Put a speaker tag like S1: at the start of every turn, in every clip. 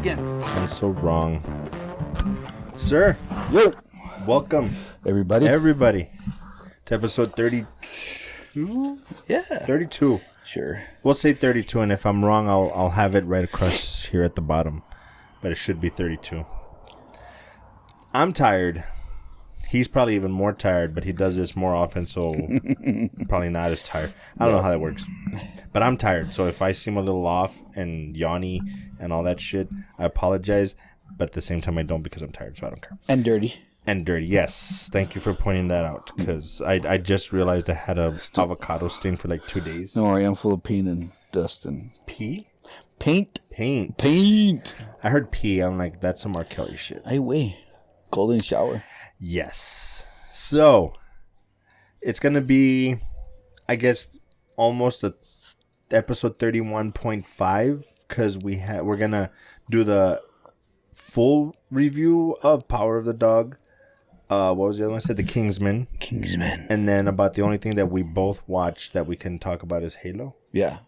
S1: again.
S2: Sounds so wrong. Sir.
S1: Yo.
S2: Welcome.
S1: Everybody,
S2: to episode 32?
S1: Yeah.
S2: 32.
S1: Sure.
S2: We'll say 32, and if I'm wrong, I'll have it right across here at the bottom. But it should be 32. I'm tired. He's probably even more tired, but he does this more often, so probably not as tired. I don't know how that works. But I'm tired, so if I seem a little off and yawny and all that shit, I apologize. But at the same time, I don't because I'm tired, so I don't care.
S1: And dirty.
S2: And dirty, yes. Thank you for pointing that out, because I just realized I had a avocado stain for like 2 days.
S1: No worry, I'm full of paint and dust and...
S2: Pee?
S1: Paint.
S2: Paint. I heard pee. I'm like, that's some R. Kelly shit.
S1: Hey, wait. Golden shower.
S2: Yes. So, it's going to be, I guess, almost a episode 31.5, because we're going to do the full review of Power of the Dog. What was the other one? I said The Kingsman. And then about the only thing that we both watched that we can talk about is Halo.
S1: Yeah.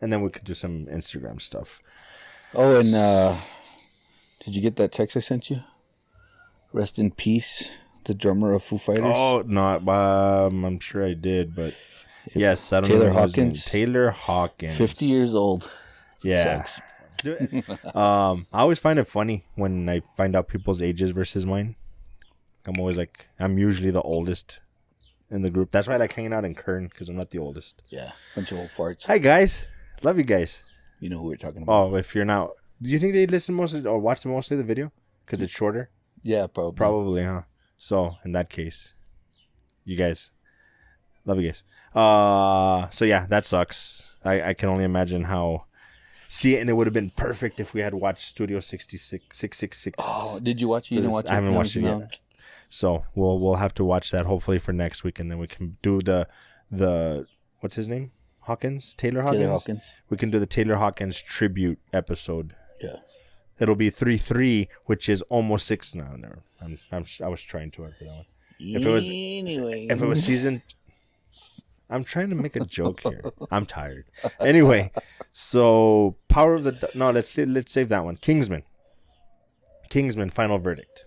S2: And then we could do some Instagram stuff.
S1: Oh, and did you get that text I sent you? Rest in peace, the drummer of Foo Fighters.
S2: Oh, no, I'm sure I did, but yes, I don't
S1: Taylor
S2: know his name.
S1: Hawkins.
S2: Taylor Hawkins.
S1: 50 years old.
S2: Yeah.
S1: Sucks.
S2: I always find it funny when I find out people's ages versus mine. I'm usually the oldest in the group. That's why I like hanging out in Kern, because I'm not the oldest.
S1: Yeah, bunch of old farts.
S2: Hi, guys. Love you guys.
S1: You know who we're talking about.
S2: Oh, if you're not... Do you think they listen mostly or watch mostly the video? Because it's shorter?
S1: Yeah, probably.
S2: Probably, huh? So, in that case, you guys... Love you guys. So, yeah, that sucks. I can only imagine how... See, and it would have been perfect if we had watched Studio 666.
S1: Oh, did you watch it? You didn't watch it?
S2: I haven't watched it yet. So we'll have to watch that hopefully for next week, and then we can do the what's his name? Taylor Hawkins. We can do the Taylor Hawkins tribute episode.
S1: Yeah.
S2: It'll be 3-3, which is almost 6 now. No, I was trying to work for that one. If it was season, I'm trying to make a joke here. I'm tired. Anyway, so let's save that one. Kingsman, final verdict.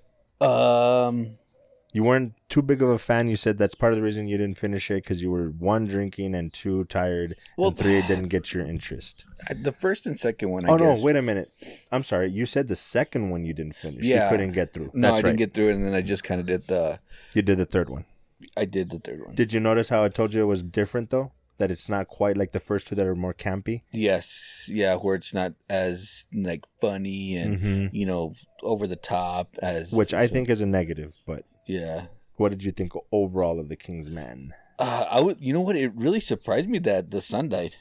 S2: You weren't too big of a fan. You said that's part of the reason you didn't finish it, because you were 1, drinking, and 2, tired, and 3, it didn't get your interest.
S1: The first and second one, I guess.
S2: No, wait a minute. I'm sorry. You said the second one you didn't finish.
S1: Yeah.
S2: You couldn't get through.
S1: No, I didn't get through it, and then I just kind of did
S2: You did the third one.
S1: I did the third one.
S2: Did you notice how I told you it was different, though? That it's not quite like the first two that are more campy?
S1: Yes. Yeah, where it's not as, like, funny and, over the top as...
S2: Which I think is a negative, but...
S1: Yeah.
S2: What did you think overall of The Kingsman?
S1: You know what? It really surprised me that the son died.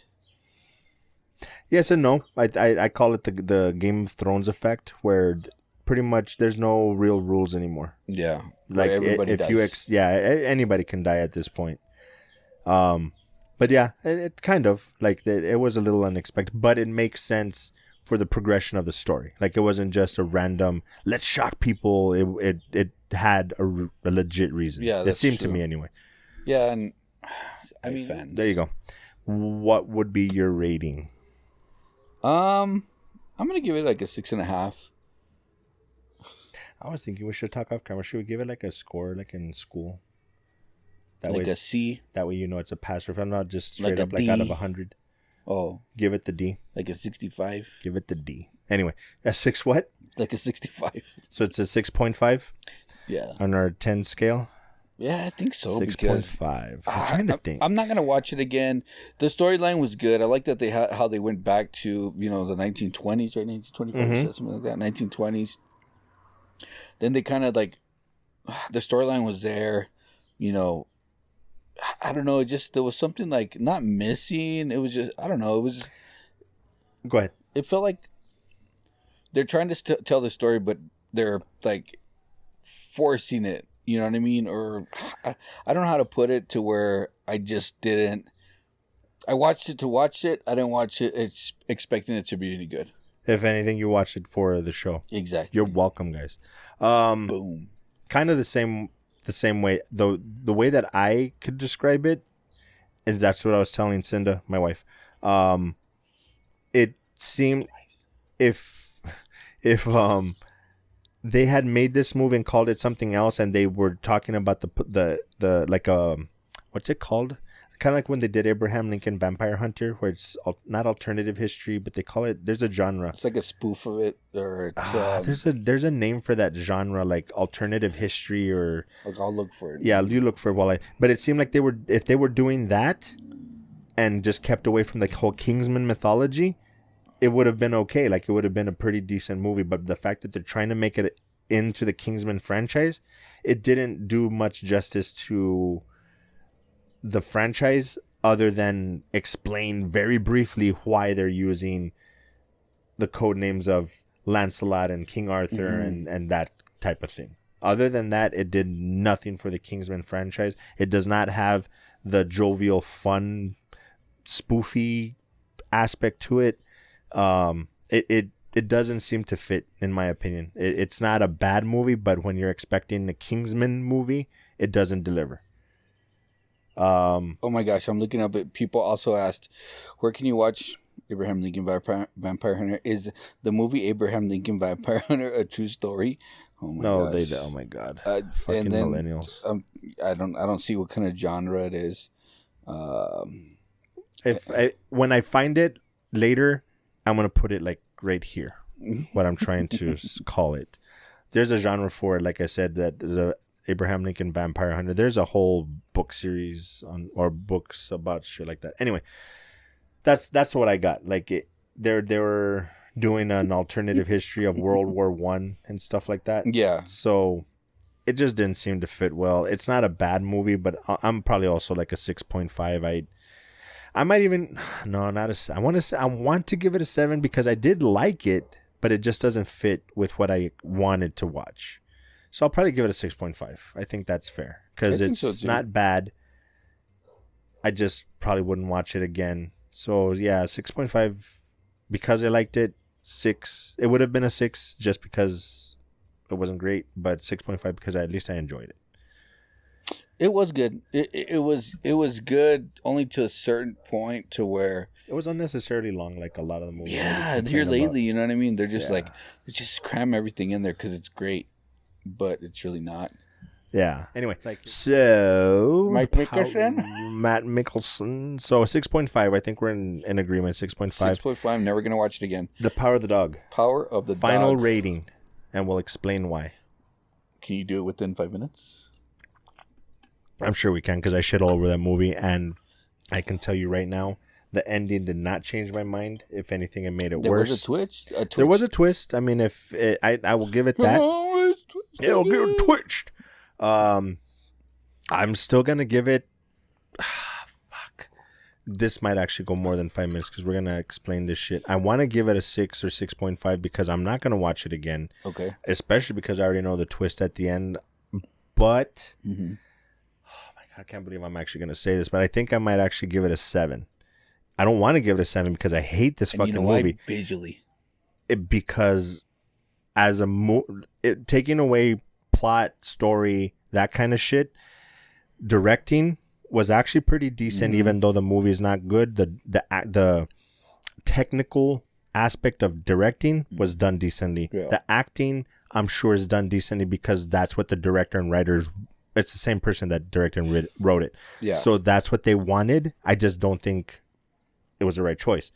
S2: Yes and no. I call it the Game of Thrones effect, where pretty much there's no real rules anymore.
S1: Yeah.
S2: Like
S1: everybody dies.
S2: Anybody can die at this point. But yeah, it kind of like it was a little unexpected, but it makes sense for the progression of the story. Like, it wasn't just a random let's shock people. It had a legit reason.
S1: Yeah,
S2: it seemed to me anyway.
S1: Yeah, and I mean, fans.
S2: There you go. What would be your rating?
S1: I'm gonna give it like a 6.5.
S2: I was thinking we should talk off camera. Should we give it like a score, like in school?
S1: That like way, a C.
S2: That way you know it's a pass. If I'm not just straight up like out of 100.
S1: Oh.
S2: Give it the D.
S1: Like a 65.
S2: Give it the D. Anyway, a 6 what?
S1: Like a 65.
S2: So it's a 6.5?
S1: Yeah.
S2: On our 10 scale?
S1: Yeah, I think so.
S2: 6.5. I'm trying to think.
S1: I'm not going to watch it again. The storyline was good. I like that how they went back to, the 1920s, right? 1925, something like that. 1920s. Then they kind of like, the storyline was there, I don't know. There was something like not missing. It was just, I don't know. It was.
S2: Go ahead.
S1: It felt like they're trying to tell the story, but they're like forcing it. You know what I mean? Or I don't know how to put it to where I just didn't. I watched it to watch it. I didn't watch it expecting it to be any good.
S2: If anything, you watched it for the show.
S1: Exactly.
S2: You're welcome, guys.
S1: Boom.
S2: Kind of the same way. The way that I could describe it is that's what I was telling Cinda, my wife. It seemed if they had made this movie and called it something else, and they were talking about the like what's it called? Kind of like when they did Abraham Lincoln Vampire Hunter, where it's not alternative history, but they call it. There's a genre.
S1: It's like a spoof of it, or it's
S2: there's a name for that genre, like alternative history, or
S1: like I'll look for it.
S2: Yeah, you look for it while I. But it seemed like if they were doing that, and just kept away from the whole Kingsman mythology, it would have been okay. Like, it would have been a pretty decent movie. But the fact that they're trying to make it into the Kingsman franchise, it didn't do much justice to the franchise, other than explain very briefly why they're using the code names of Lancelot and King Arthur and that type of thing. Other than that, it did nothing for the Kingsman franchise. It does not have the jovial, fun, spoofy aspect to it. It doesn't seem to fit, in my opinion. It's not a bad movie, but when you're expecting the Kingsman movie, it doesn't deliver.
S1: Oh my gosh, I'm looking up at people also asked, where can you watch Abraham Lincoln Vampire Hunter? Is the movie Abraham Lincoln Vampire Hunter a true story? Oh my gosh.
S2: Oh my god.
S1: Fucking
S2: and then, millennials.
S1: I don't see what kind of genre it is.
S2: When I find it later, I'm gonna put it like right here. What I'm trying to call it. There's a genre for it, like I said, that the Abraham Lincoln Vampire Hunter. There's a whole book series or books about shit like that. Anyway, that's what I got. Like they were doing an alternative history of World War I and stuff like that.
S1: Yeah.
S2: So it just didn't seem to fit well. It's not a bad movie, but I'm probably also like a 6.5. I might even not a. I want to give it a 7 because I did like it, but it just doesn't fit with what I wanted to watch. So I'll probably give it a 6.5. I think that's fair because it's not bad. I just probably wouldn't watch it again. So yeah, 6.5 because I liked it. 6. It would have been a 6 just because it wasn't great, but 6.5 because at least I enjoyed it.
S1: It was good. It was good only to a certain point to where
S2: it was unnecessarily long, like a lot of the movies.
S1: Yeah, here lately, you know what I mean. They're just like, let's just cram everything in there because it's great, but it's really not.
S2: Yeah. Anyway, so
S1: Matt
S2: Mickelson. So 6.5. I think we're in agreement. 6.5.
S1: 6.5. Never gonna watch it again.
S2: The Power of the Dog.
S1: Power of the
S2: Final
S1: Dog.
S2: rating, and we'll explain why.
S1: Can you do it within 5 minutes?
S2: I'm sure we can because I shit all over that movie, and I can tell you right now, the ending did not change my mind. If anything, it made it worse.
S1: There was a twist.
S2: There was a twist. I mean, I will give it that. It'll get twitched. I'm still gonna give it. Fuck. This might actually go more than 5 minutes because we're gonna explain this shit. I want to give it a 6 or 6.5 because I'm not gonna watch it again.
S1: Okay.
S2: Especially because I already know the twist at the end. But. Mm-hmm. I can't believe I'm actually going to say this, but I think I might actually give it a 7. I don't want to give it a 7 because I hate this fucking movie.
S1: Visually.
S2: Because as a taking away plot, story, that kind of shit, directing was actually pretty decent, even though the movie is not good. The technical aspect of directing was done decently. Yeah. The acting, I'm sure, is done decently because that's what the director and writers. It's the same person that directed and wrote it. Yeah. So that's what they wanted. I just don't think it was the right choice.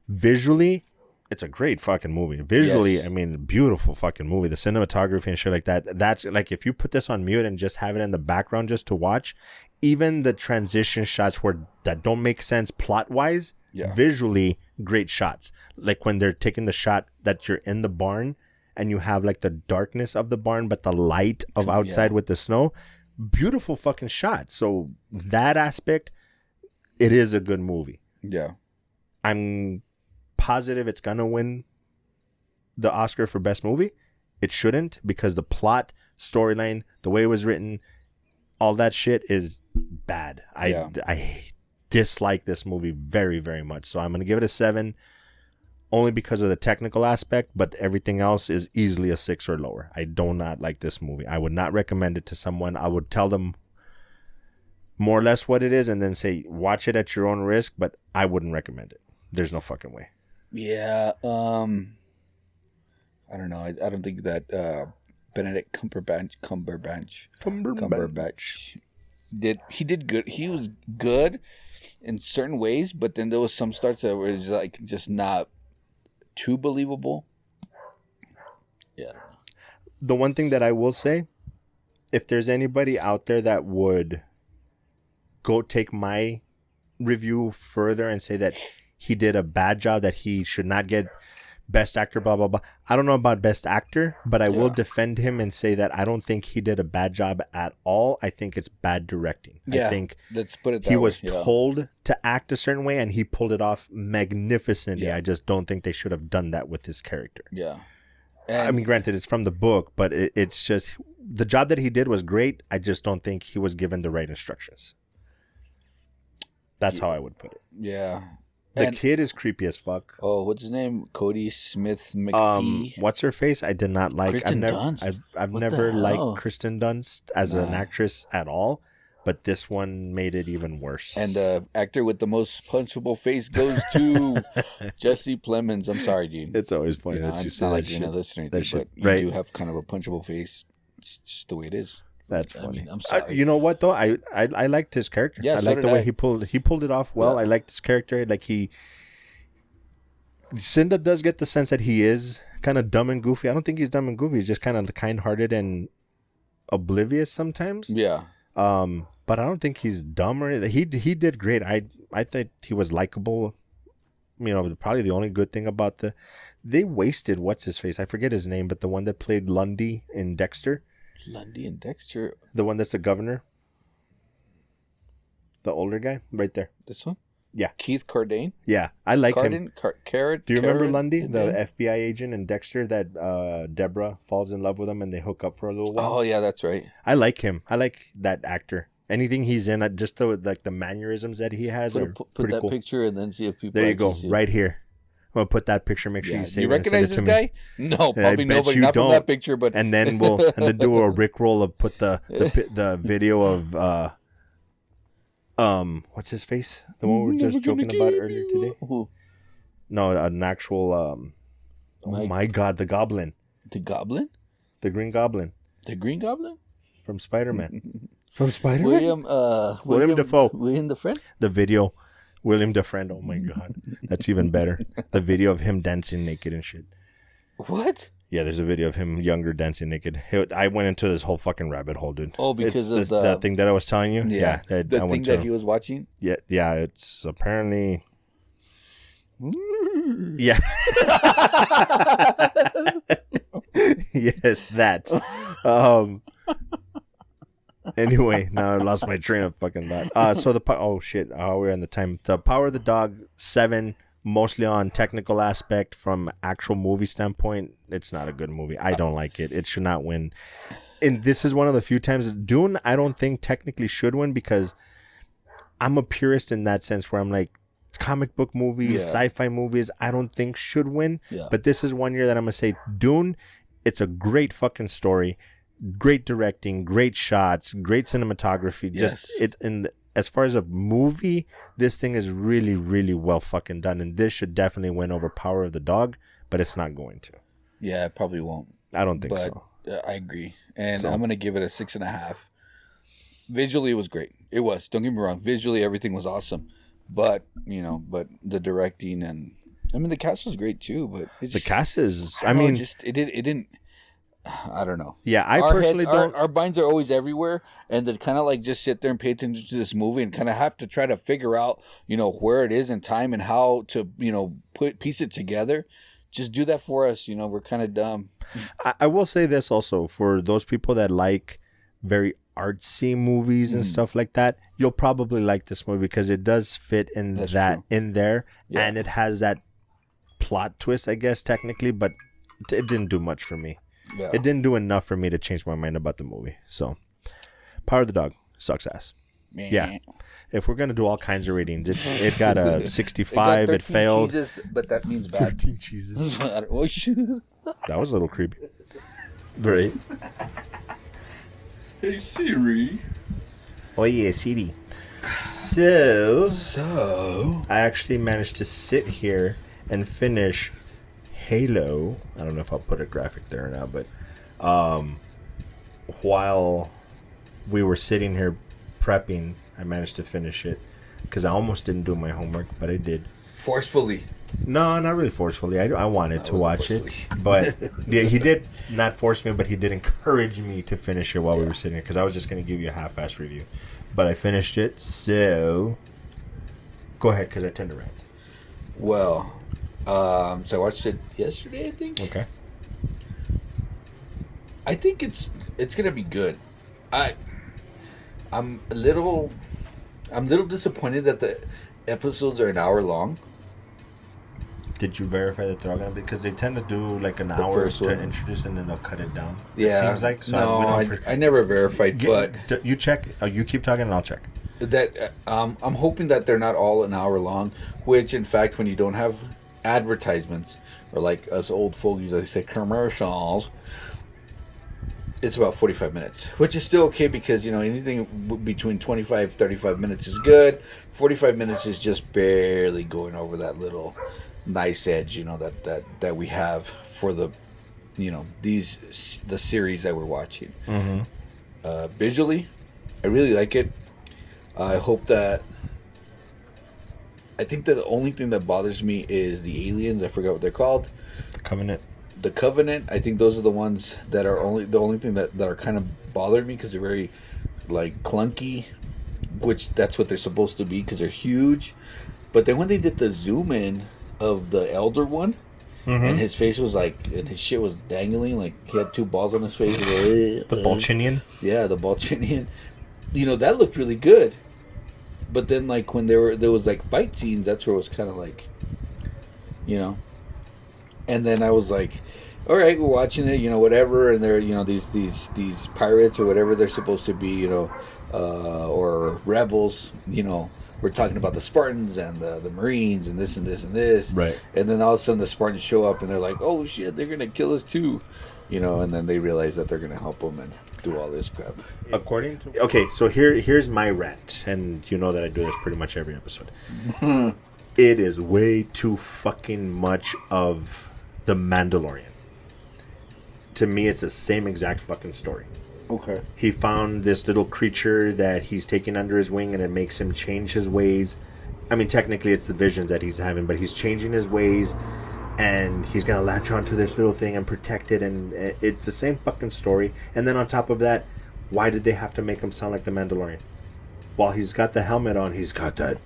S2: Visually, it's a great fucking movie. Visually, yes. I mean, beautiful fucking movie. The cinematography and shit like that. That's like if you put this on mute and just have it in the background just to watch, even the transition shots that don't make sense plot-wise, visually, great shots. Like when they're taking the shot that you're in the barn and you have like the darkness of the barn, but the light of outside with the snow. Beautiful fucking shot. So that aspect, it is a good movie.
S1: Yeah.
S2: I'm positive it's gonna win the Oscar for best movie. It shouldn't because the plot, storyline, the way it was written, all that shit is bad. I dislike this movie very, very much. So I'm gonna give it a 7. Only because of the technical aspect, but everything else is easily a 6 or lower. I do not like this movie. I would not recommend it to someone. I would tell them more or less what it is and then say, watch it at your own risk, but I wouldn't recommend it. There's no fucking way.
S1: Yeah. I don't know. I don't think that Benedict Cumberbatch did good. He was good in certain ways, but then there was some starts that was like just not too believable. Yeah.
S2: The one thing that I will say, if there's anybody out there that would go take my review further and say that he did a bad job, that he should not get best actor, blah blah blah, I don't know about best actor, but I will defend him and say that I don't think he did a bad job at all. I think it's bad directing. I think
S1: let's put it that
S2: he
S1: way.
S2: was told to act a certain way and he pulled it off magnificently. I just don't think they should have done that with his character. And I mean, granted, it's from the book, but it's just the job that he did was great. I just don't think he was given the right instructions. That's how I would put it. The kid is creepy as fuck.
S1: Oh, what's his name? Cody Smith McPhee.
S2: What's her face? I did not like.
S1: Kristen Dunst.
S2: I've never liked Kristen Dunst as an actress at all, but this one made it even worse.
S1: And the actor with the most punchable face goes to Jesse Plemons. I'm sorry, dude.
S2: It's always funny that you say that shit.
S1: You're not listening to, but you do have kind of a punchable face. It's just the way it is.
S2: That's funny.
S1: I mean, I'm sorry.
S2: You know what though? I liked his character.
S1: Yeah,
S2: I liked the way he pulled it off well. I liked his character. Like Cinda does get the sense that he is kind of dumb and goofy. I don't think he's dumb and goofy. He's just kind of kind-hearted and oblivious sometimes.
S1: Yeah.
S2: But I don't think he's dumb or anything. He did great. I think he was likable. You know, probably the only good thing about they wasted what's his face. I forget his name, but the one that played Lundy in Dexter.
S1: Lundy and Dexter.
S2: The one that's the governor. The older guy, right there.
S1: This one?
S2: Yeah.
S1: Keith Cardane?
S2: Yeah, I like him.
S1: Carrot.
S2: Do you remember Lundy, the FBI agent in Dexter that Deborah falls in love with him and they hook up for a little while?
S1: Oh, yeah, that's right.
S2: I like him. I like that actor. Anything he's in, just the mannerisms that he has are
S1: put
S2: pretty
S1: that
S2: cool.
S1: Picture and then see if people.
S2: There you go, right here. I'm gonna put that picture. Make sure you save it.
S1: You recognize this guy? No, probably nobody. Not from that picture, but
S2: and then we'll do a Rickroll of put the video of what's his face? The one we were just joking about earlier today. No, an actual oh my God, the Goblin.
S1: The Goblin?
S2: The Green Goblin.
S1: The Green Goblin?
S2: From Spider-Man. From Spider-Man? William Dafoe.
S1: William Dafoe?
S2: The video. William Dafoe. Oh my God. That's even better. The video of him dancing naked and shit.
S1: What?
S2: Yeah, there's a video of him younger dancing naked. I went into this whole fucking rabbit hole, dude.
S1: Oh, because of
S2: that thing that I was telling you? Yeah.
S1: The thing that he was watching?
S2: Yeah, it's apparently... Yeah. Yes, that. Anyway, now I lost my train of fucking thought. So we're in the time. The Power of the Dog 7, mostly on technical aspect. From actual movie standpoint, it's not a good movie. I don't like it. It should not win. And this is one of the few times Dune, I don't think technically should win, because I'm a purist in that sense where I'm like, comic book movies, sci-fi movies, I don't think should win. But this is one year that I'm gonna say Dune. It's a great fucking story, great directing, great shots, great cinematography. Just as far as a movie, this thing is really, really well fucking done, and this should definitely win over Power of the Dog, but it's not going to.
S1: Yeah, it probably won't.
S2: I don't think so.
S1: I agree, and I'm gonna give it a 6.5. Visually, it was great. It was. Don't get me wrong. Visually, everything was awesome. But the directing and the cast was great too. But
S2: the cast is,
S1: it didn't. I don't know.
S2: Yeah, I personally don't.
S1: Our minds are always everywhere, and to kind of like just sit there and pay attention to this movie and kind of have to try to figure out, where it is in time and how to, piece it together. Just do that for us. We're kind of dumb.
S2: I will say this also, for those people that like very artsy movies and stuff like that, you'll probably like this movie because it does fit in in there, and it has that plot twist, I guess, technically, but it didn't do much for me. It didn't do enough for me to change my mind about the movie. So Power of the Dog sucks ass. Yeah, if we're gonna do all kinds of ratings, it got a 65. It failed.
S1: Cheeses, but that means bad.
S2: 13 cheeses.
S1: Oh shit!
S2: That was a little creepy. Right.
S1: Hey Siri.
S2: Oh yeah, Siri. So I actually managed to sit here and finish Halo. I don't know if I'll put a graphic there or not, but while we were sitting here prepping, I managed to finish it because I almost didn't do my homework, but I did.
S1: Forcefully.
S2: No, not really forcefully. I wanted to watch it, but yeah, he did not force me, but he did encourage me to finish it while we were sitting here because I was just going to give you a half-assed review, but I finished it. So go ahead, because I tend to rant.
S1: Well, so I watched it yesterday, I think.
S2: Okay.
S1: I think it's gonna be good. I'm a little disappointed that the episodes are an hour long.
S2: Did you verify that they're all gonna be? Because they tend to do like an hour to introduce, and then they'll cut it down.
S1: Yeah,
S2: it seems like. So
S1: no, I never verified, but
S2: you check. You keep talking, and I'll check.
S1: That I'm hoping that they're not all an hour long. Which, in fact, when you don't have advertisements or like us old fogies, they say commercials, it's about 45 minutes, which is still okay because anything between 25-35 minutes is good. 45 minutes is just barely going over that little nice edge, that we have for the the series that we're watching.
S2: Mm-hmm.
S1: Visually, I really like it. I hope that. I think that the only thing that bothers me is the aliens. I forgot what they're called. The Covenant. I think those are the ones that are the only thing that are kind of bothering me because they're very like clunky, which that's what they're supposed to be because they're huge. But then when they did the zoom in of the elder one, and his face was and his shit was dangling, like he had two balls on his face.
S2: The Balchinian?
S1: Yeah, the Balchinian. That looked really good. But then like when there was like fight scenes, that's where it was kind of like, And then I was like, all right, we're watching it, whatever, and they're, these pirates or whatever they're supposed to be, or rebels, we're talking about the Spartans and the Marines and this and this and this.
S2: Right.
S1: And then all of a sudden the Spartans show up and they're like, oh shit, they're going to kill us too. And then they realize that they're going to help them and do all this crap.
S2: According to... Okay, so here's my rant. And you know that I do this pretty much every episode. It is way too fucking much of The Mandalorian. To me, it's the same exact fucking story.
S1: Okay.
S2: He found this little creature that he's taking under his wing, and it makes him change his ways. I mean, technically, it's the visions that he's having, but he's changing his ways, and he's gonna latch onto this little thing and protect it, and it's the same fucking story. And then on top of that, why did they have to make him sound like the Mandalorian? While he's got the helmet on, he's got that,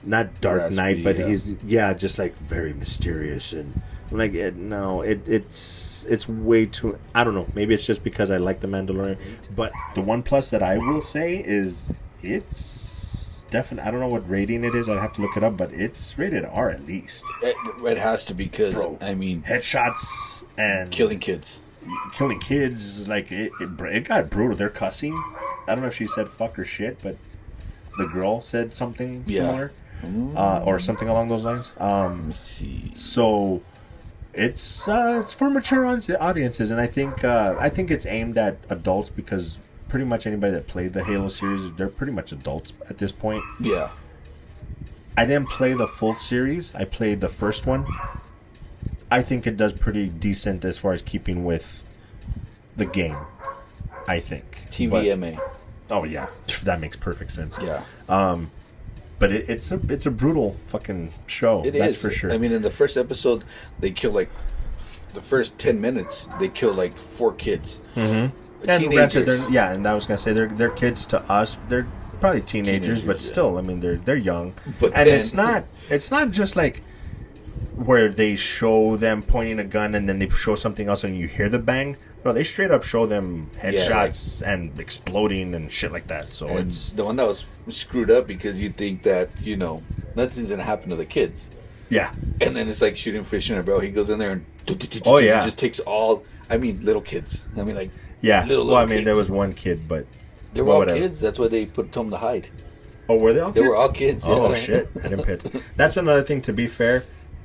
S2: not Dark Knight, but he's just like very mysterious and. Like it's way too. I don't know. Maybe it's just because I like the Mandalorian. But the one plus that I will say is it's definitely. I don't know what rating it is. I'd have to look it up. But it's rated R at least.
S1: It has to because
S2: headshots and
S1: killing kids.
S2: Like it got brutal. They're cussing. I don't know if she said fuck or shit, but the girl said something similar, or something along those lines.
S1: Let me see.
S2: So. It's for mature audiences, and I think it's aimed at adults because pretty much anybody that played the Halo series, they're pretty much adults at this point.
S1: Yeah.
S2: I didn't play the full series. I played the first one. I think it does pretty decent as far as keeping with the game. I think.
S1: TVMA.
S2: Oh yeah, that makes perfect sense.
S1: Yeah.
S2: But it's a brutal fucking show. That's for sure.
S1: I mean, in the first episode, they kill the first 10 minutes. They kill 4 kids.
S2: Mm-hmm.
S1: Teenagers.
S2: And I was gonna say they're kids to us. They're probably teenagers, but still, I mean, they're young. It's not just like where they show them pointing a gun and then they show something else and you hear the bang. No, they straight up show them headshots and exploding and shit like that. So it's
S1: the one that was screwed up because you think that nothing's gonna happen to the kids.
S2: Yeah,
S1: and then it's like shooting fish in a barrel. He goes in there and he just takes all. I mean, little kids. I mean, like little
S2: I mean,
S1: kids.
S2: there was one kid, but
S1: they were all kids. That's why they told them to hide.
S2: Oh, were they all kids?
S1: They were all kids. Yeah.
S2: Oh shit! I didn't pay attention. That's another thing. To be fair,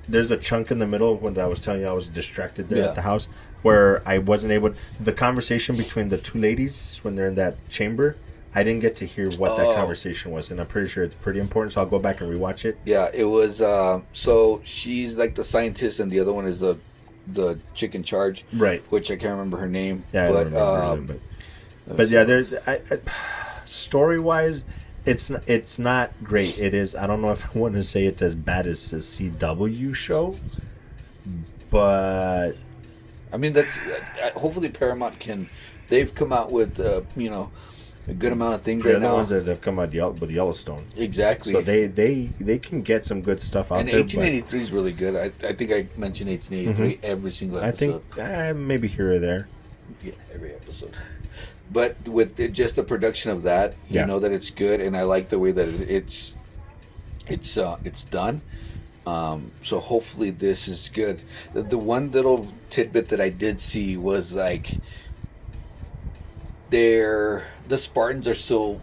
S2: there's a chunk in the middle when I was telling you I was distracted there at the house. Where I wasn't able... The conversation between the two ladies when they're in that chamber, I didn't get to hear what that conversation was, and I'm pretty sure it's pretty important, so I'll go back and rewatch it.
S1: Yeah, it was... so she's like the scientist, and the other one is the the chick in charge,
S2: right?
S1: Which I can't remember her name.
S2: Yeah,
S1: but,
S2: I don't remember either, but yeah, there's story wise, it's not great. It is. I don't know if I want to say it's as bad as the CW show, but
S1: I mean that's hopefully Paramount can. They've come out with a good amount of things right now.
S2: They're the ones that have come out with Yellowstone.
S1: Exactly.
S2: So they can get some good stuff out
S1: and
S2: there.
S1: 1883 is really good. I think I mentioned 1883 every single episode.
S2: I think maybe here or there.
S1: Yeah, every episode. But with just the production of that, you know that it's good, and I like the way that it's done. So hopefully this is good. The one little tidbit that I did see was like the Spartans are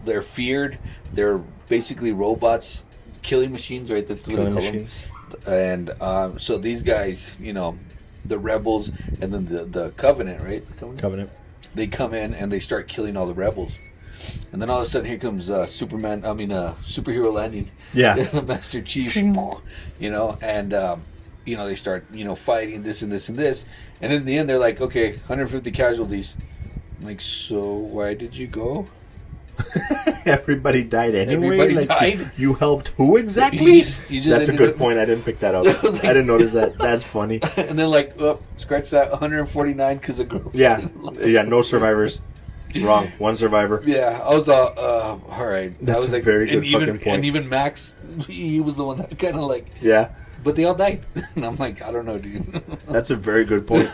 S1: they're feared. They're basically robots, killing machines, right? That's what they call machines. Them. And so these guys, the rebels, and then the Covenant, right? The
S2: Covenant.
S1: They come in and they start killing all the rebels. And then all of a sudden here comes Superhero Landing.
S2: Yeah.
S1: Master Chief. And, they start, fighting this and this and this. And in the end, they're like, okay, 150 casualties. I'm like, so why did you go?
S2: Everybody died anyway.
S1: Everybody died.
S2: You helped who exactly?
S1: You just
S2: That's a good point. I didn't pick that up. I didn't notice that. That's funny.
S1: And then scratch that 149 because the girls.
S2: Yeah, no survivors. Wrong. One survivor.
S1: Yeah, I was all right.
S2: That's a very good fucking point.
S1: And even Max, he was the one that kind of
S2: yeah.
S1: But they all died. And I'm like, I don't know, dude.
S2: That's a very good point.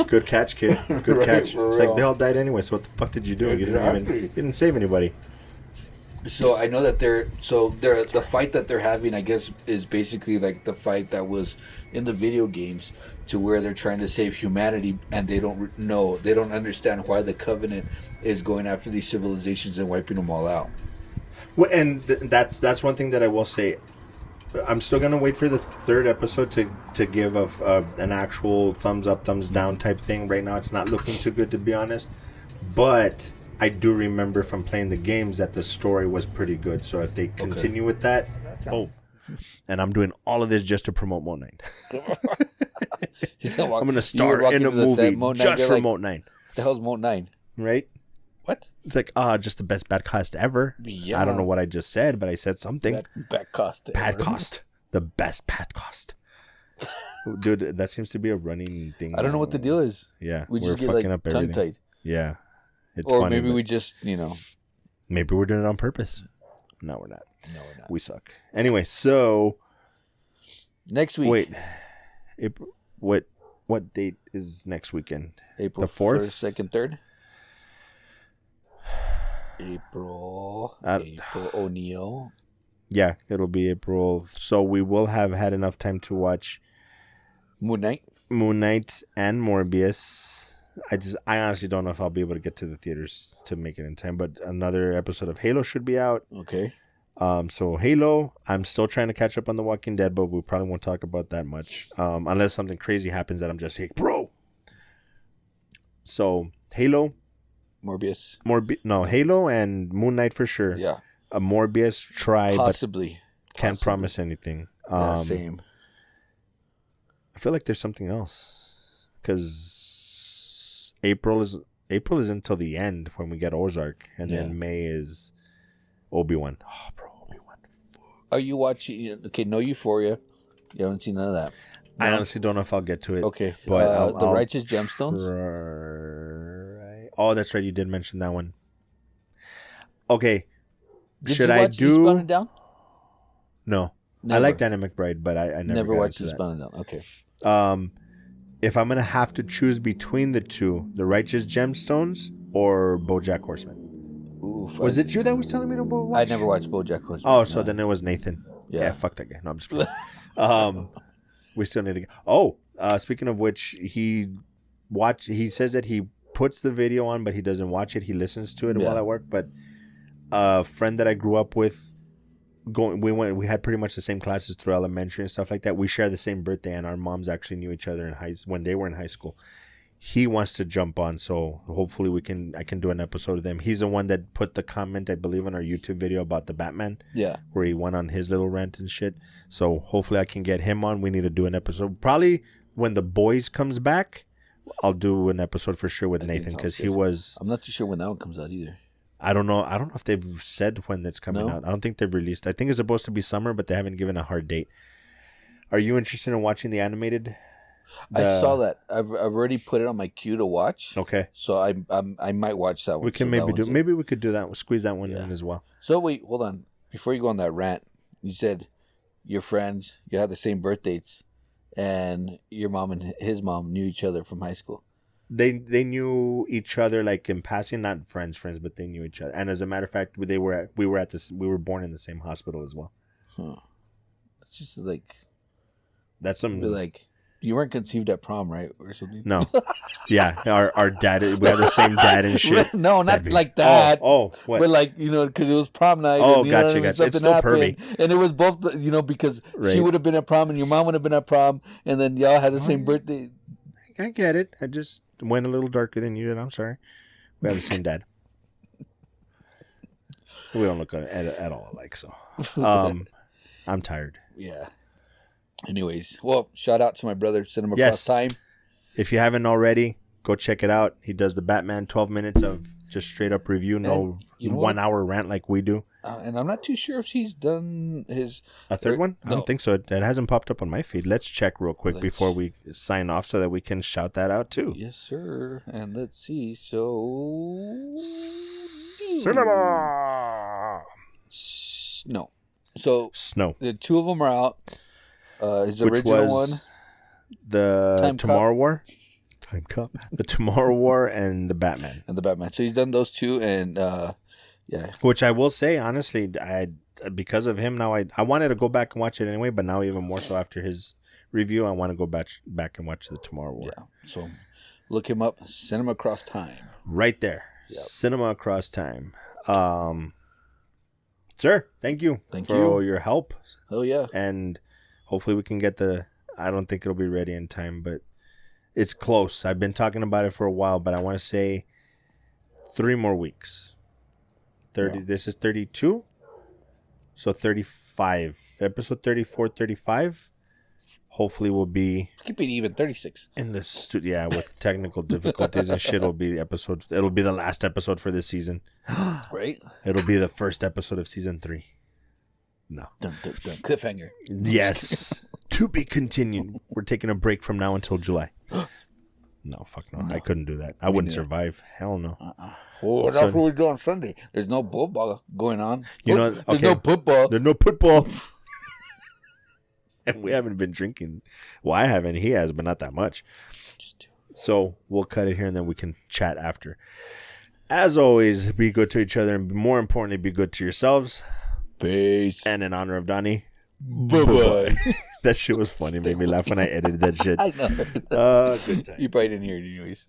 S2: Good catch, kid. Good catch. It's like they all died anyway, so what the fuck did you do? You didn't save anybody.
S1: So I know that the fight that they're having, I guess, is basically like the fight that was in the video games, to where they're trying to save humanity, and they don't understand why the Covenant is going after these civilizations and wiping them all out.
S2: Well, and that's one thing that I will say. I'm still gonna wait for the third episode to give an actual thumbs up, thumbs down type thing. Right now, it's not looking too good, to be honest. But I do remember from playing the games that the story was pretty good. So if they continue with that, boom. And I'm doing all of this just to promote Moat 9. I'm gonna star in a movie just for Moat 9.
S1: The hell's Moat 9?
S2: Right?
S1: What?
S2: It's like, just the best bad cost ever. Yeah. I don't know what I just said, but I said something.
S1: Bad cost.
S2: Bad cost. The best bad cost. Dude, that seems to be a running thing.
S1: I don't know what the deal is.
S2: Yeah.
S1: We just get tongue-tied.
S2: Yeah. It's
S1: or
S2: funny,
S1: maybe we just,
S2: Maybe we're doing it on purpose. No, we're not. We suck. Anyway, so.
S1: Next week.
S2: Wait. April, what date is next weekend?
S1: April
S2: the 4th?
S1: 1st, 2nd, 3rd? April O'Neil.
S2: Yeah, it'll be April. So we will have had enough time to watch
S1: Moon Knight
S2: and Morbius. I honestly don't know if I'll be able to get to the theaters to make it in time, but another episode of Halo should be out.
S1: Okay.
S2: So Halo, I'm still trying to catch up on The Walking Dead, but we probably won't talk about that much. Unless something crazy happens that I'm just like, bro. So Halo.
S1: Morbius.
S2: Halo and Moon Knight for sure.
S1: Yeah.
S2: Morbius, try,
S1: possibly.
S2: But can't promise anything.
S1: Same.
S2: I feel like there's something else, because April is until the end when we get Ozark, and then May is Obi-Wan. Oh, bro, Obi-Wan.
S1: Are you watching? Okay, no Euphoria. You haven't seen none of that.
S2: No? I honestly don't know if I'll get to it.
S1: Okay,
S2: but
S1: I'll Righteous Gemstones.
S2: Oh, that's right. You did mention that one. Okay.
S1: Should I do Eastbound and Down?
S2: No. Never. I like Danny McBride, but I never
S1: watched Eastbound and Down. Okay.
S2: If I'm gonna have to choose between the two, The Righteous Gemstones or BoJack Horseman.
S1: Oof,
S2: was it you that was telling me to watch?
S1: I never watched BoJack Horseman.
S2: Oh, so then it was Nathan. Yeah, fuck that guy. No, I'm just playing. We still need to. Speaking of which, he says that he puts the video on, but he doesn't watch it. He listens to it while at work. But a friend that I grew up with, we had pretty much the same classes through elementary and stuff like that. We share the same birthday, and our moms actually knew each other when they were in high school. He wants to jump on, so hopefully I can do an episode of them. He's the one that put the comment, I believe, on our YouTube video about the Batman.
S1: Yeah.
S2: Where he went on his little rant and shit. So hopefully I can get him on. We need to do an episode. Probably when The Boys comes back, I'll do an episode for sure with Nathan because he was.
S1: I'm not too sure when that one comes out either.
S2: I don't know if they've said when it's coming out. I don't think they've released. I think it's supposed to be summer, but they haven't given a hard date. Are you interested in watching the animated?
S1: I saw that. I've already put it on my queue to watch.
S2: Okay.
S1: So I might watch that one.
S2: We can maybe we could do that. We'll squeeze that one in as well.
S1: So wait, hold on. Before you go on that rant, you said your friends, you had the same birth dates, and your mom and his mom knew each other from high school.
S2: They knew each other like in passing, not friends, but they knew each other. And as a matter of fact, we were born in the same hospital as well.
S1: Huh. It's just like
S2: that's some
S1: like you weren't conceived at prom, right, or something?
S2: No. Yeah, our dad. We have the same dad and shit.
S1: No, not like that.
S2: Oh, what?
S1: But like because it was prom night.
S2: Oh,
S1: and,
S2: gotcha. It's still pervy.
S1: And it was both, because she would have been at prom and your mom would have been at prom, and then y'all had the same birthday.
S2: I get it. I just went a little darker than you did. I'm sorry. We have the same dad. We don't look at all alike. So, I'm tired.
S1: Yeah. Anyways, well, shout out to my brother, Cinema Cross Time.
S2: If you haven't already, go check it out. He does the Batman 12 minutes of just straight up review, no 1 hour rant like we do.
S1: And I'm not too sure if he's done
S2: a third one. I don't think so. It hasn't popped up on my feed. Let's check real quick before we sign off so that we can shout that out too.
S1: Yes, sir. And let's see. So
S2: cinema.
S1: No. So
S2: Snow.
S1: The two of them are out. His original one,
S2: the Tomorrow War, Time Cop, the Tomorrow War, and the Batman.
S1: So he's done those two, and
S2: Which I will say honestly, because of him now, I wanted to go back and watch it anyway, but now even more so after his review, I want to go back and watch the Tomorrow War.
S1: Yeah. So look him up, Cinema Across Time.
S2: Right there, Cinema Across Time. Sir, thank you for your help.
S1: Oh yeah,
S2: and hopefully we can get I don't think it'll be ready in time, but it's close. I've been talking about it for a while, but I want to say 3 more weeks. 30. Yeah. This is 32. So 35. Episode 34, 35. Hopefully we'll be...
S1: Keep it even, 36.
S2: In the studio, yeah, with technical difficulties and shit. It'll be the last episode for this season.
S1: Right?
S2: It'll be the first episode of season 3. No.
S1: Dun, dun, dun. Cliffhanger.
S2: Yes. To be continued. We're taking a break from now until July. No, fuck no. I couldn't do that. I wouldn't survive. Hell no.
S1: Well, that's what we do on Sunday. There's no football going on. There's no football.
S2: There's no football. And we haven't been drinking. Well, I haven't. He has, but not that much. So we'll cut it here and then we can chat after. As always, be good to each other and more importantly, be good to yourselves.
S1: Peace.
S2: And in honor of Donnie,
S1: bye-bye.
S2: That shit was funny. Made me laugh when I edited that shit.
S1: I know.
S2: Good times.
S1: You probably didn't hear it anyways.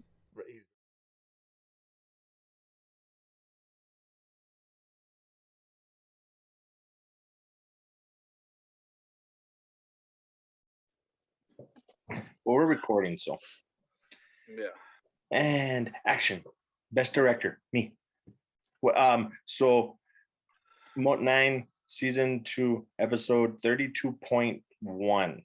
S2: Well, we're recording, so.
S1: Yeah.
S2: And action. Best director, me. Well, so Moat 9, season 2, episode 32.1.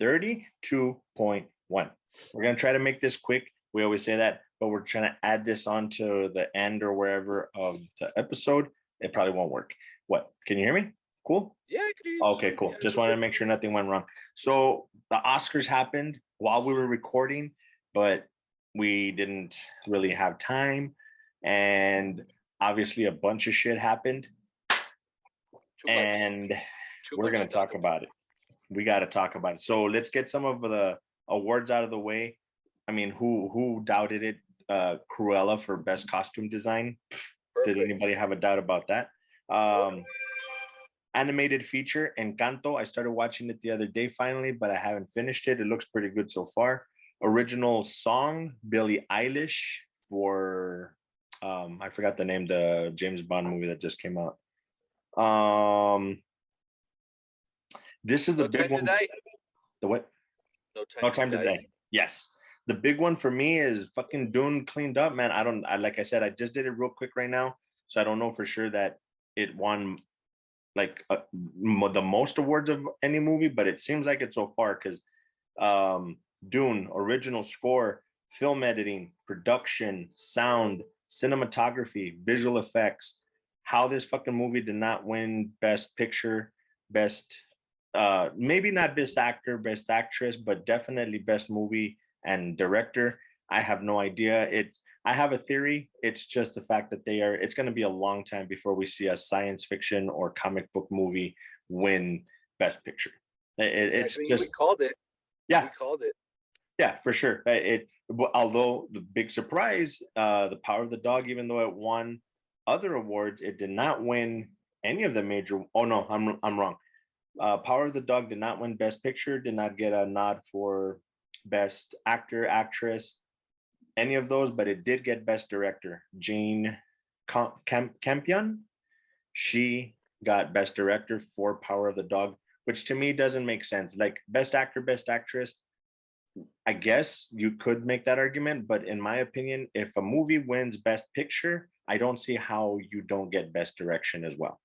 S2: 32.1. We're gonna try to make this quick. We always say that, but we're trying to add this on to the end or wherever of the episode. It probably won't work. What? Can you hear me? Cool?
S1: Yeah, I can hear you.
S2: Okay, cool. Just wanted to make sure nothing went wrong. So the Oscars happened while we were recording, but we didn't really have time. And obviously a bunch of shit happened. And we're going to talk about it. We got to talk about it. So let's get some of the awards out of the way. I mean, who doubted it? Cruella for best costume design. Perfect. Did anybody have a doubt about that? Animated feature, Encanto. I started watching it the other day finally, but I haven't finished it. It looks pretty good so far. Original song, Billie Eilish for, I forgot the name, the James Bond movie that just came out. This is the big one. The what? No time to die. Yes. The big one for me is fucking Dune cleaned up, man. Like I said, I just did it real quick right now. So I don't know for sure that it won like the most awards of any movie, but it seems like it so far because Dune, original score, film editing, production, sound, cinematography, visual effects. How this fucking movie did not win Best Picture, Best, maybe not Best Actor, Best Actress, but definitely Best Movie and Director. I have no idea. I have a theory. It's just the fact that it's going to be a long time before we see a science fiction or comic book movie win Best Picture. It's just,
S3: we called it.
S2: Yeah,
S3: we called it.
S2: Yeah, for sure. Although the big surprise, the Power of the Dog, even though it won other awards, it did not win any of the major. Oh no, I'm wrong. Power of the Dog did not win Best Picture. Did not get a nod for Best Actor, Actress, any of those, but it did get Best Director. Jane Campion, she got Best Director for Power of the Dog, which to me doesn't make sense. Like Best Actor, Best Actress, I guess you could make that argument, but in my opinion, if a movie wins Best Picture, I don't see how you don't get Best Direction as well.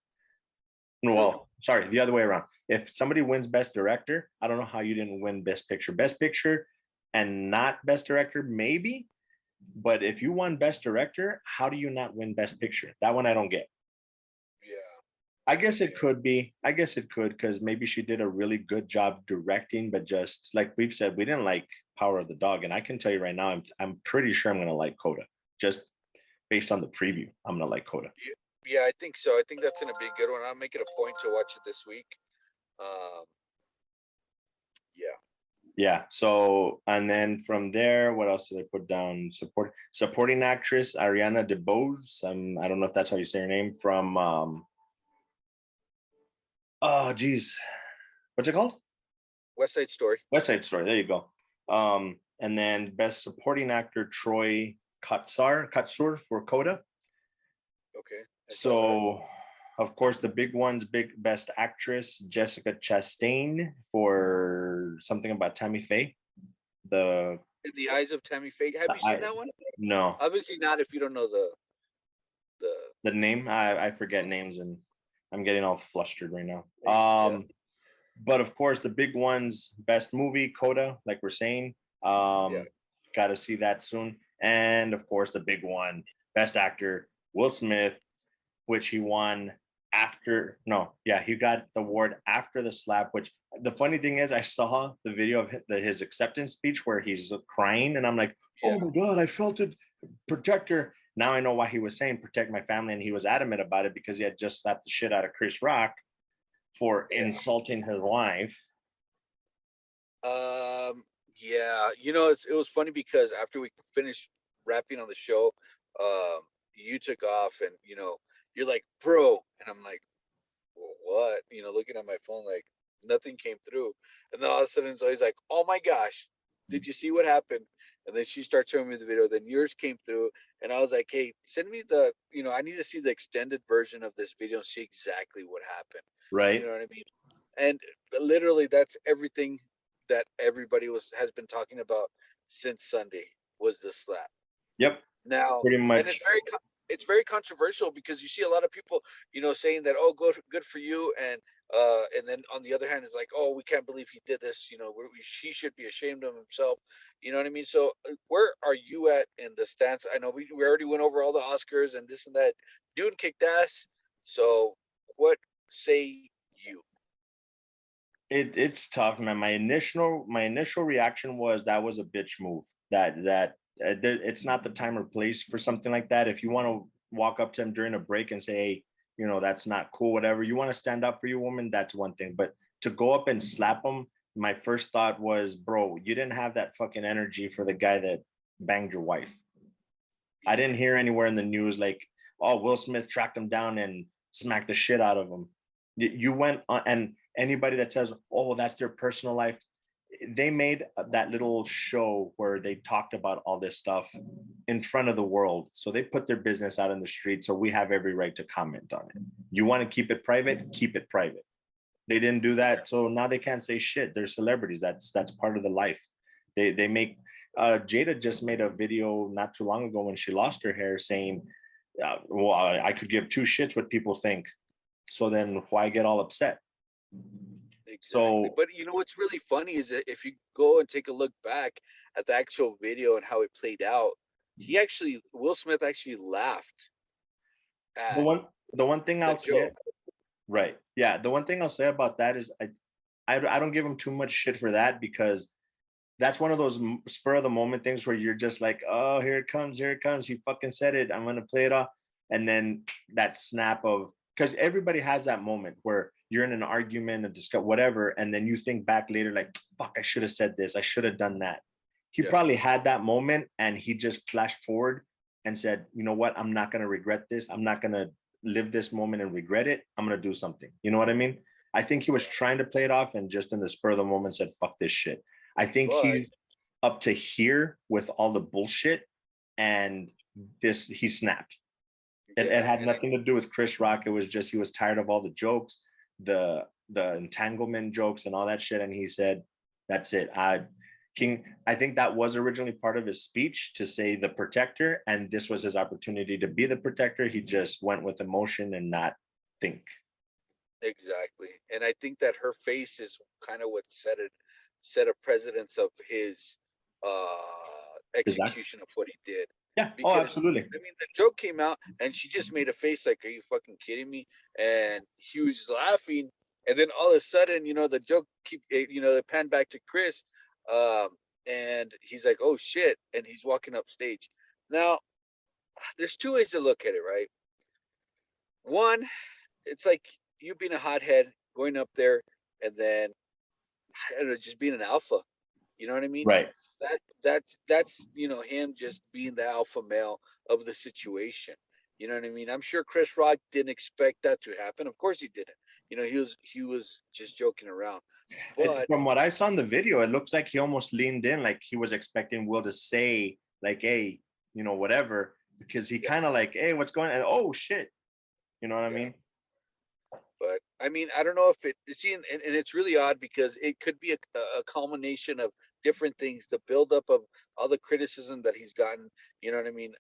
S2: Well, sorry, the other way around. If somebody wins Best Director, I don't know how you didn't win Best Picture. Best Picture and not Best Director, maybe. But if you won Best Director, how do you not win Best Picture? That one I don't get.
S3: Yeah.
S2: I guess it could be. I guess it could, because maybe she did a really good job directing, but just like we've said, we didn't like Power of the Dog. And I can tell you right now, I'm pretty sure I'm gonna like Coda. Just based on the preview, I'm gonna like Coda.
S3: Yeah, I think so. I think that's gonna be a good one. I'll make it a point to watch it this week. Yeah.
S2: Yeah. So, and then from there, what else did I put down? Supporting actress Ariana DeBose. I don't know if that's how you say her name. From oh geez, what's it called?
S3: West Side Story.
S2: West Side Story. There you go. And then Best Supporting Actor Troy Katsur for Coda.
S3: Okay.
S2: So, of course, the big ones, Best Actress Jessica Chastain for something about Tammy Faye.
S3: In the Eyes of Tammy Faye. Have you seen that one?
S2: No.
S3: Obviously not. If you don't know
S2: the name, I forget names, and I'm getting all flustered right now.
S3: Yeah.
S2: But of course, the big ones, Best Movie, Coda, like we're saying. Got to see that soon. And of course, the big one, Best Actor, Will Smith, which he won after. No, yeah, he got the award after the slap. Which the funny thing is, I saw the video of his acceptance speech where he's crying, and I'm like, oh my God, I felt it. Protector. Now I know why he was saying protect my family, and he was adamant about it because he had just slapped the shit out of Chris Rock for insulting his wife.
S3: Yeah, it was funny because after we finished wrapping on the show, you took off, and you're like, bro, and I'm like, well, what? Looking at my phone, like nothing came through, and then all of a sudden Zoe's like, oh my gosh, did you see what happened? And then she starts showing me the video. Then yours came through, and I was like, hey, send me I need to see the extended version of this video and see exactly what happened.
S2: Right.
S3: You know what I mean? And literally, that's everything that everybody has been talking about since Sunday was the slap.
S2: Yep.
S3: Now,
S2: pretty much.
S3: And it's very controversial because you see a lot of people, saying that, oh, good for you, and then on the other hand, it's like, oh, we can't believe he did this. He should be ashamed of himself. You know what I mean? So, where are you at in the stance? I know we already went over all the Oscars and this and that. Dune kicked ass. So, what say you?
S2: It's tough, man. My initial reaction was that was a bitch move. That it's not the time or place for something like that. If you want to walk up to him during a break and say, hey, that's not cool, whatever, you want to stand up for your woman, that's one thing. But to go up and slap him, my first thought was, bro, you didn't have that fucking energy for the guy that banged your wife. I didn't hear anywhere in the news like, oh, Will Smith tracked him down and smacked the shit out of him. You went on, and anybody that says, oh, that's their personal life, they made that little show where they talked about all this stuff in front of the world. So they put their business out in the street. So we have every right to comment on it. You want to keep it private, keep it private. They didn't do that. So now they can't say shit. They're celebrities. That's part of the life. They make, Jada just made a video not too long ago when she lost her hair saying, well, I could give two shits what people think. So then why get all upset?
S3: Exactly.
S2: So
S3: But you know what's really funny is that if you go and take a look back at the actual video and how it played out, Will Smith actually laughed
S2: the
S3: at
S2: one the one thing
S3: the
S2: I'll say,
S3: joke.
S2: right? Yeah, the one thing I'll say about that is I don't give him too much shit for that, because that's one of those spur of the moment things where you're just like, oh, here it comes, he fucking said it, I'm gonna play it off. And then that snap of, because everybody has that moment where you're in an argument, a discuss, whatever, and then you think back later like, fuck, I should have said this, I should have done that. He
S3: Yeah.
S2: probably had that moment and he just flashed forward and said, you know what, I'm not gonna regret this, I'm not gonna live this moment and regret it, I'm gonna do something. You know what I mean? I think he was trying to play it off and just in the spur of the moment said, fuck this shit. I think
S3: But
S2: he's up to here with all the bullshit, and this he snapped. It
S3: yeah,
S2: had
S3: and
S2: nothing to do with Chris Rock. It was just he was tired of all the jokes, the entanglement jokes and all that shit, and he said, "That's it." I think that was originally part of his speech to say the protector, and this was his opportunity to be the protector. He just went with emotion and not think.
S3: exactly. And I think that her face is kind of what set a precedence of his
S2: Is that?
S3: execution of what he did.
S2: Yeah. Oh,
S3: Because
S2: absolutely.
S3: I mean, the joke came out and she just made a face like, "Are you fucking kidding me?" And he was laughing, and then all of a sudden, the joke they pan back to Chris, um, and he's like, "Oh shit!" and he's walking up stage. Now, there's two ways to look at it, right? One, it's like you being a hothead going up there, and then I don't know, just being an alpha. You know what I mean?
S2: Right.
S3: That's him just being the alpha male of the situation. You know what I mean? I'm sure Chris Rock didn't expect that to happen. Of course he didn't. He was just joking around. But
S2: From what I saw in the video, it looks like he almost leaned in, like he was expecting Will to say, like, "Hey, whatever," because he
S3: yeah,
S2: kind of like, "Hey, what's going on?" Oh shit, you know what I
S3: yeah.
S2: mean?
S3: But I mean, I don't know if and it's really odd because it could be a culmination of different things, the buildup of all the criticism that he's gotten. You know what I mean?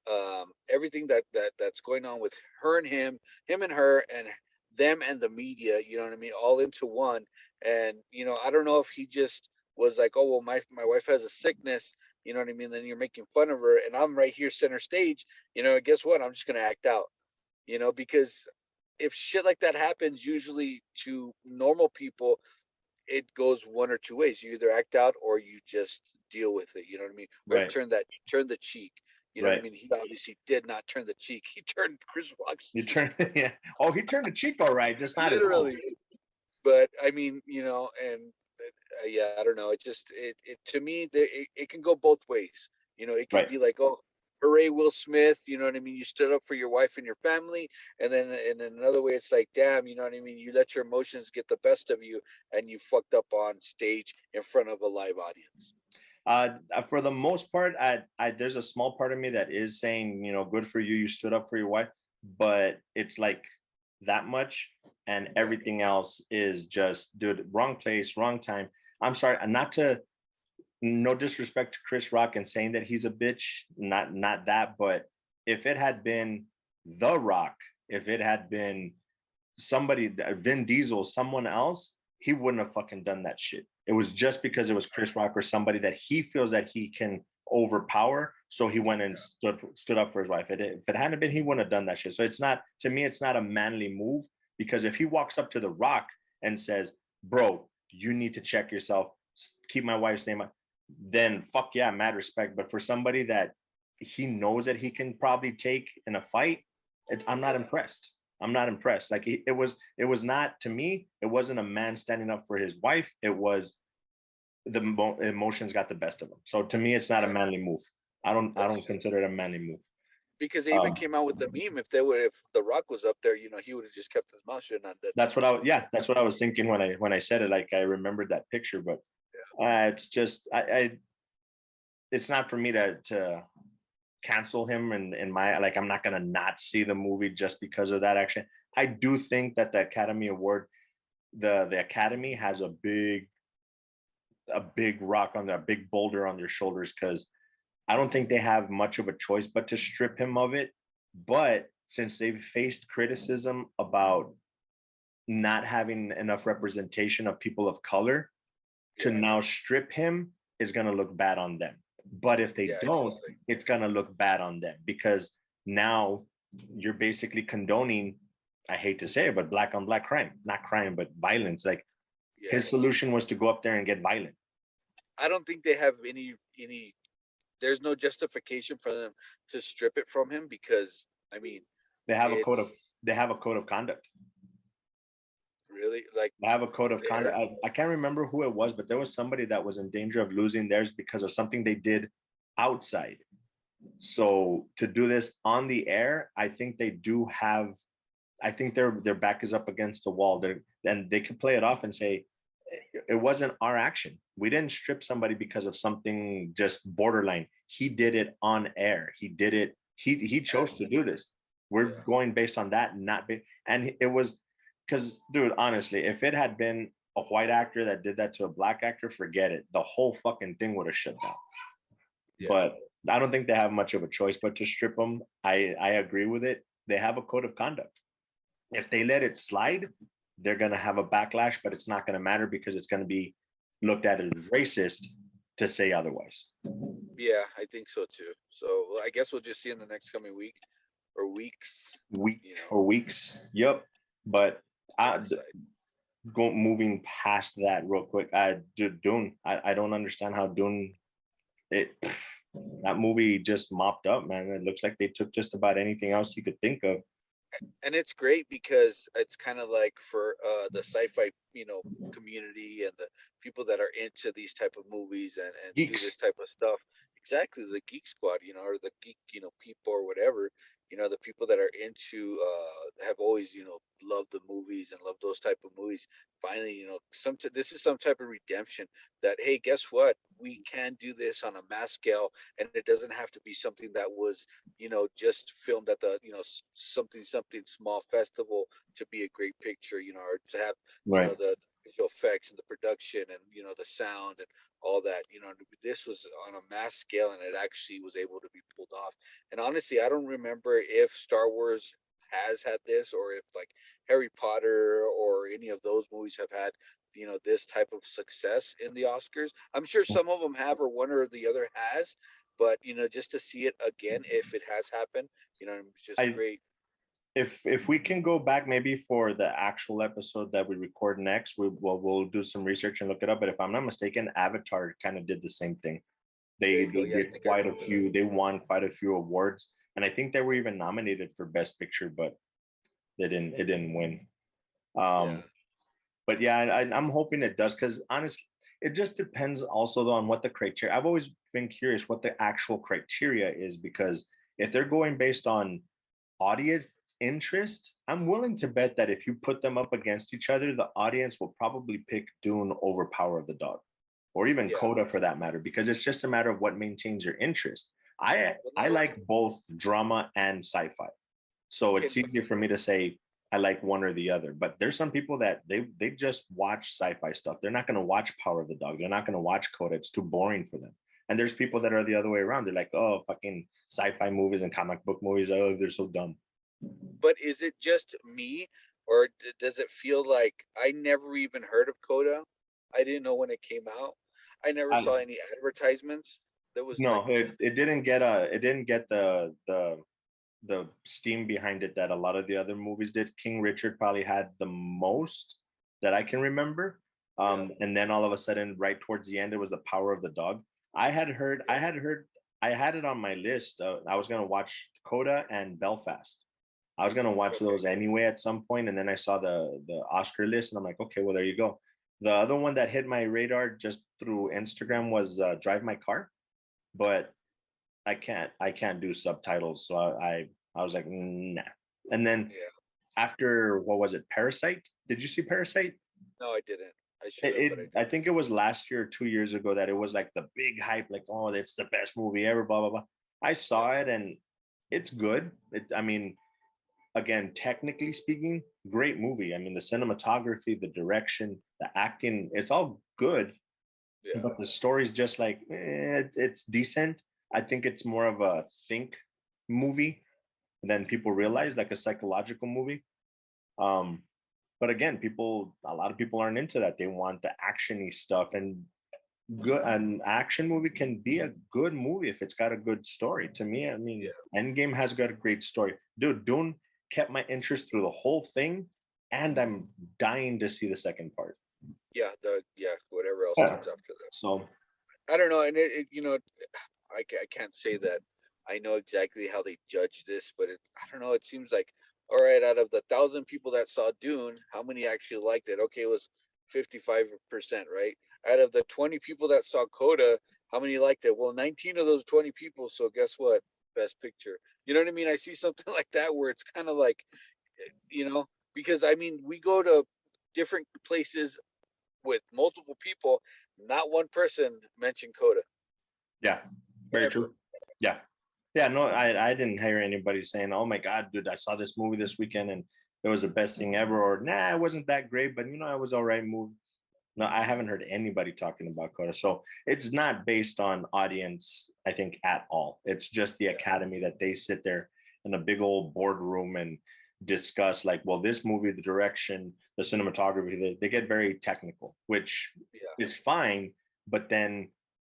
S3: Everything that's going on with her and him and her, and them and the media. You know what I mean? All into one. And I don't know if he just was like, oh well, my wife has a sickness. You know what I mean? Then you're making fun of her, and I'm right here center stage. Guess what? I'm just gonna act out. Because if shit like that happens, usually to normal people, it goes one or two ways. You either act out or you just deal with it. You know what I mean? Or
S2: Right,
S3: turn the cheek. You know what I
S2: right.
S3: mean? He obviously did not turn the cheek. He turned Chris Rock's
S2: He
S3: cheek,
S2: turned, yeah. Oh, he turned the cheek all right, just not his own.
S3: literally. But I mean, and yeah, I don't know. It to me, it can go both ways. It can
S2: Right.
S3: be like, oh, hooray, Will Smith. You know what I mean? You stood up for your wife and your family, and then another way, it's like, damn, you know what I mean? You let your emotions get the best of you, and you fucked up on stage in front of a live audience.
S2: For the most part, there's a small part of me that is saying, good for you, you stood up for your wife, but it's like that much, and
S3: Yeah,
S2: everything else is just, dude, wrong place, wrong time. I'm sorry, not to, no disrespect to Chris Rock and saying that he's a bitch, not that, but if it had been The Rock, if it had been somebody, Vin Diesel, someone else, he wouldn't have fucking done that shit. It was just because it was Chris Rock or somebody that he feels that he can overpower. So he went and stood up for his wife. If it hadn't been, he wouldn't have done that shit. So it's not, to me, it's not a manly move, because if he walks up to The Rock and says, "Bro, you need to check yourself, keep my wife's name," then fuck yeah, mad respect. But for somebody that he knows that he can probably take in a fight, I'm not
S3: yeah.
S2: impressed. I'm not impressed. Like it was not, to me, it wasn't a man standing up for his wife. It was the emotions got the best of him. So to me, it's not a
S3: Yeah,
S2: manly move. I don't
S3: that's
S2: consider it a manly move.
S3: because they even
S2: Um,
S3: came out with the meme. If The Rock was up there, he would have just kept his mouth shut and not done
S2: that's what
S3: nothing.
S2: yeah, that's what I was thinking when I said it. Like I remembered that picture, but it's just it's not for me to cancel him and in my, like, I'm not gonna not see the movie just because of that action. I do think that the Academy Award, the Academy has a big rock on their big boulder on their shoulders, because I don't think they have much of a choice but to strip him of it. But since they've faced criticism about not having enough representation of people of color to now strip him is going to look bad on them. But if they don't, it's going to look bad on them, because now you're basically condoning, I hate to say it, but black on black crime, not crime, but violence. Like his solution was to go up there and get violent.
S3: I don't think they have any, there's no justification for them to strip it from him, because I mean,
S2: they have a code of conduct.
S3: Really? Like,
S2: they have a code of conduct. I can't remember who it was, but there was somebody that was in danger of losing theirs because of something they did outside. So to do this on the air, I think they do have, I think their back is up against the wall. And they could play it off and say, it wasn't our action. We didn't strip somebody because of something just borderline. He did it on air. He did it. He chose to do this. We're going based on that, and it was, because, dude, honestly, if it had been a white actor that did that to a black actor, forget it. The whole fucking thing would have shut down. But I don't think they have much of a choice but to strip them. I agree with it. They have a code of conduct. If they let it slide, they're going to have a backlash, but it's not going to matter because it's going to be looked at as racist to say otherwise.
S3: Yeah, I think so too. So I guess we'll just see in the next coming week or weeks.
S2: Weeks. Yep. But moving past that real quick, Dune. I don't understand how Dune, that movie just mopped up, man. It looks like they took just about anything else you could think of.
S3: And it's great because it's kind of like for the sci-fi, community and the people that are into these type of movies and do this type of stuff. Exactly, the geek squad, or the geek, people or whatever. The people that are into have always, loved the movies and loved those type of movies. Finally, this is some type of redemption that, hey, guess what? We can do this on a mass scale, and it doesn't have to be something that was, just filmed at the, something small festival to be a great picture, or to have, the visual effects and the production and, the sound and all that. This was on a mass scale, and it actually was able to be pulled off. And honestly, I don't remember if Star Wars has had this, or if like Harry Potter or any of those movies have had, this type of success in the Oscars. I'm sure some of them have, or one or the other has, but just to see it again, if it has happened, it's just great.
S2: If we can go back maybe for the actual episode that we record next, we'll do some research and look it up. But if I'm not mistaken, Avatar kind of did the same thing. They did quite a few. They won quite a few awards, and I think they were even nominated for Best Picture, but they didn't. It didn't win. But yeah, I'm hoping it does, because honestly, it just depends also on what the criteria. I've always been curious what the actual criteria is, because if they're going based on audience interest, I'm willing to bet that if you put them up against each other, the audience will probably pick Dune over Power of the Dog, or even Coda for that matter, because it's just a matter of what maintains your interest. I like both drama and sci-fi, so it's easier for me to say I like one or the other. But there's some people that they just watch sci-fi stuff. They're not going to watch Power of the Dog. They're not going to watch Coda. It's too boring for them. And there's people that are the other way around. They're like, oh, fucking sci-fi movies and comic book movies, oh, they're so dumb.
S3: But is it just me, or does it feel like I never even heard of Coda? I didn't know when it came out. I never saw any advertisements. There was
S2: it didn't get the steam behind it that a lot of the other movies did. King Richard probably had the most that I can remember. And then all of a sudden, right towards the end, it was the Power of the Dog. I had it on my list. I was gonna watch Coda and Belfast. I was gonna watch those anyway at some point, and then I saw the Oscar list, and I'm like, okay, well, there you go. The other one that hit my radar just through Instagram was Drive My Car, but I can't do subtitles, so I was like, nah. And then after, what was it, Parasite? Did you see Parasite?
S3: No, I didn't. I should have.
S2: I think it was last year or 2 years ago that it was like the big hype, like, oh, it's the best movie ever, blah blah blah. I saw it, and it's good. I mean, again, technically speaking, great movie. I mean, the cinematography, the direction, the acting, it's all good. But the story's just like, it's decent. I think it's more of a think movie than people realize, like a psychological movie. But again, a lot of people aren't into that. They want the actiony stuff, and an action movie can be a good movie if it's got a good story. To me, I mean,
S3: Yeah.
S2: Endgame has got a great story. Dude, Dune kept my interest through the whole thing, and I'm dying to see the second part.
S3: Yeah. Whatever else
S2: Yeah.
S3: comes after that.
S2: So
S3: I don't know, and I can't say that I know exactly how they judge this, but I don't know. It seems like, all right, out of the 1,000 people that saw Dune, how many actually liked it? Okay, it was 55%, right? Out of the 20 people that saw Coda, how many liked it? Well, 19 of those 20 people. So guess what? Best Picture. You know what I mean? I see something like that where it's kind of like, because I mean, we go to different places with multiple people. Not one person mentioned Coda.
S2: yeah, very
S3: Ever.
S2: true. Yeah. Yeah, no, I didn't hear anybody saying, "Oh my God, dude, I saw this movie this weekend and it was the best thing ever," or "Nah, it wasn't that great, but it was all right movie." No, I haven't heard anybody talking about Coda. So it's not based on audience, I think, at all. It's just the Academy that they sit there in a big old boardroom and discuss, like, well, this movie, the direction, the cinematography, they get very technical, which is fine. But then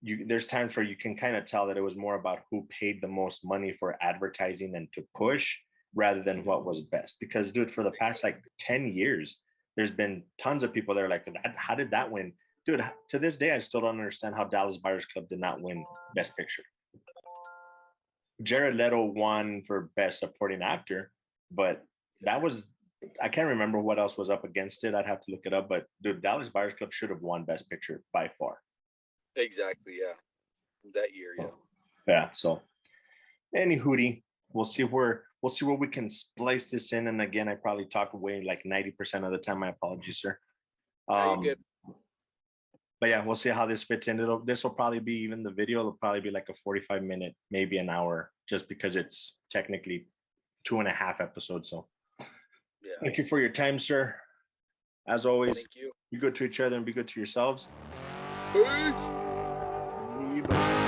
S2: there's times where you can kind of tell that it was more about who paid the most money for advertising and to push rather than what was best. Because, dude, for the past like 10 years, there's been tons of people that are like, how did that win? Dude, to this day, I still don't understand how Dallas Buyers Club did not win Best Picture. Jared Leto won for Best Supporting Actor, but that was, I can't remember what else was up against it. I'd have to look it up, but dude, Dallas Buyers Club should have won Best Picture by far.
S3: Exactly, yeah. That year, yeah.
S2: Yeah, so any hootie, we'll see where we can splice this in. And again, I probably talk away like 90% of the time. My apologies, sir.
S3: You're good.
S2: But yeah, we'll see how this fits in. This will probably be, even the video, it'll probably be like a 45-minute, maybe an hour, just because it's technically 2.5 episodes. So thank you for your time, sir. As always,
S3: thank you.
S2: Be good to each other and be good to yourselves.
S3: Peace.
S2: Bye.